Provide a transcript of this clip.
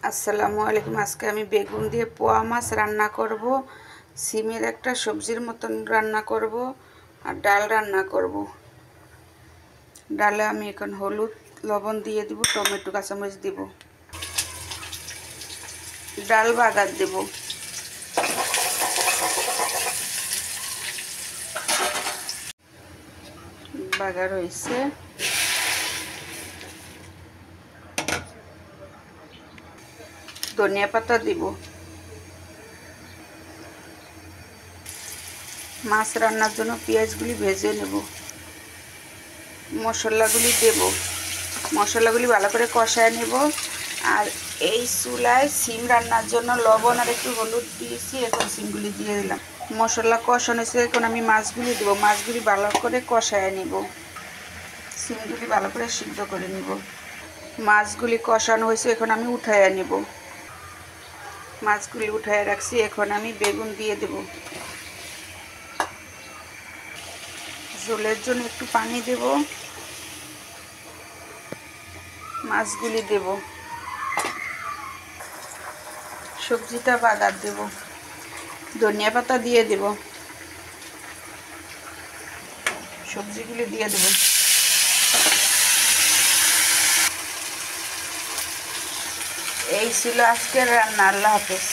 আসসালামু আলাইকুম। আজকে আমি বেগুন দিয়ে পোয়া মাছ রান্না করব, সিমের একটা সবজির মতন রান্না করব আর ডাল রান্না করব। ডালে আমি এখন হলুদ লবণ দিয়ে দিব, টমেটো কাঁচামরিচ দিব, ডাল বাগার দেব। বাগার হয়েছে, ধনিয়া পাতা দিব। মাছ রান্নার জন্য পেঁয়াজগুলি ভেজে নেব, মশলাগুলি দেব, মশলাগুলি ভালো করে কষায় নেব। আর এই চুলায় সিম রান্নার জন্য লবণ আর একটু হলুদ দিয়েছি, এখন সিমগুলি দিয়ে দিলাম। মশলা কষানো হয়েছে, এখন আমি মাছগুলি দেবো। মাছগুলি ভালো করে কষায় নেব, সিমগুলি ভালো করে সিদ্ধ করে নেব। মাছগুলি কষানো হয়েছে, এখন আমি উঠাইয়া নেব। মাছগুলি উঠাইয়া রাখছি, এখন আমি বেগুন দিয়ে দেব। ঝোলের জন্য একটু পানি দেব, মাছগুলি দেব, সবজিটা বাগার দেব, ধনিয়া পাতা দিয়ে দেব, সবজিগুলি দিয়ে দেব। এই ছিল আজকের রান্না। আল্লাহ হাফেজ।